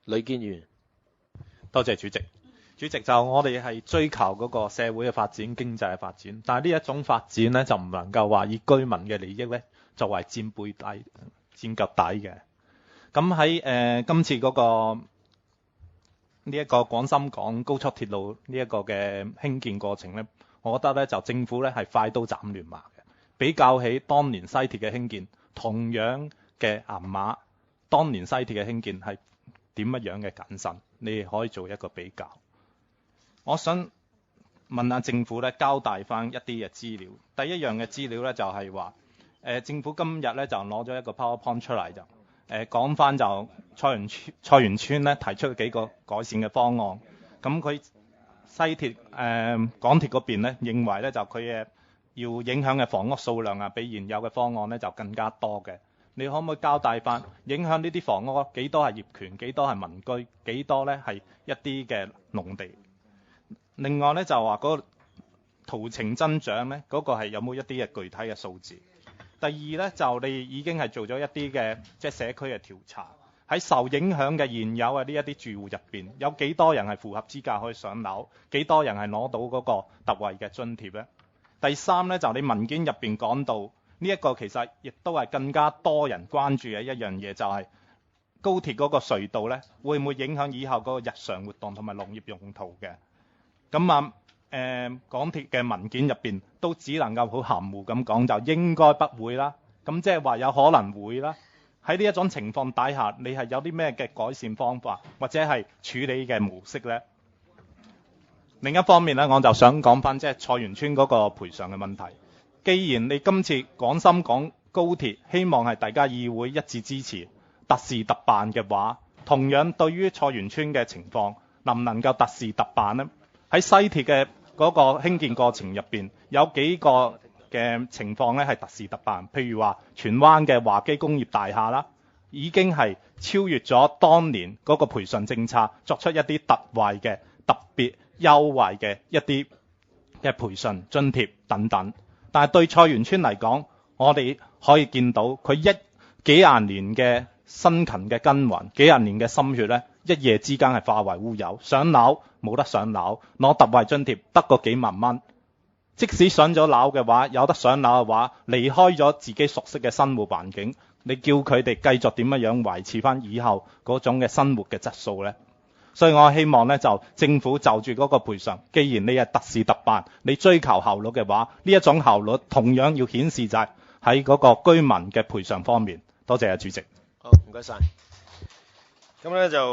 呂建源。多謝主席。主席，就我哋係追求嗰個社會嘅發展、經濟嘅發展，但係呢一種發展咧就唔能夠話以居民嘅利益咧作為佔背底、佔腳底嘅。咁喺今次嗰個呢一個廣深港高速鐵路呢一個嘅興建過程咧，我覺得咧就政府咧係快刀斬亂麻嘅。比較起當年西鐵嘅興建，同樣嘅銀碼，當年西鐵嘅興建係點乜樣嘅謹慎，你哋可以做一個比較。我想問下政府咧，交代翻一啲嘅資料。第一樣嘅資料咧就係話，政府今日咧就攞咗一個 PowerPoint 出嚟就，講翻就菜園村咧提出幾個改善嘅方案。咁佢西鐵港鐵嗰邊咧認為咧就佢嘅要影響嘅房屋數量啊，比現有嘅方案咧就更加多嘅。你可唔可以交代翻影響呢啲房屋幾多係業權，幾多係民居，幾多咧係一啲嘅農地？另外咧就話嗰個途程增長咧，嗰個係有冇一啲嘅具體嘅數字？第二咧就你已經係做咗一啲嘅即係社區嘅調查，喺受影響嘅現有嘅呢一啲住戶入邊，有幾多人係符合資格可以上樓？幾多人係攞到嗰個特惠嘅津貼咧？第三咧就你文件入邊講到呢一個其實亦都係更加多人關注嘅一樣嘢，就係高鐵嗰個隧道咧會唔會影響以後嗰個日常活動同埋農業用途嘅？咁港鐵嘅文件入邊都只能夠好含糊咁講，就應該不會啦。咁即係話有可能會啦。喺呢一種情況底下，你係有啲咩嘅改善方法或者係處理嘅模式呢？另一方面咧，我就想講翻即係菜園村嗰個賠償嘅問題。既然你今次廣深港高鐵希望係大家議會一致支持特事特辦嘅話，同樣對於菜園村嘅情況，能唔能夠特事特辦呢？喺西鐵嘅嗰個興建過程入邊，有幾個嘅情況咧係特事特辦，譬如話荃灣嘅華基工業大廈啦，已經係超越咗當年嗰個賠償政策，作出一啲特惠嘅特別優惠嘅一啲嘅賠償津貼等等。但係對菜園村嚟講，我哋可以見到佢幾廿年嘅辛勤嘅耕耘，幾廿年嘅心血咧，一夜之間係化為烏有。上樓冇得上樓，攞特惠津貼得個幾萬蚊。即使上咗樓嘅話，有得上樓嘅話，離開咗自己熟悉嘅生活環境，你叫佢哋繼續點樣維持翻以後嗰種嘅生活嘅質素呢？所以我希望咧就政府就住嗰個賠償，既然你係特事特辦，你追求效率嘅話，呢一種效率同樣要顯示就係喺嗰個居民嘅賠償方面。多謝主席。好，唔該晒。咁咧就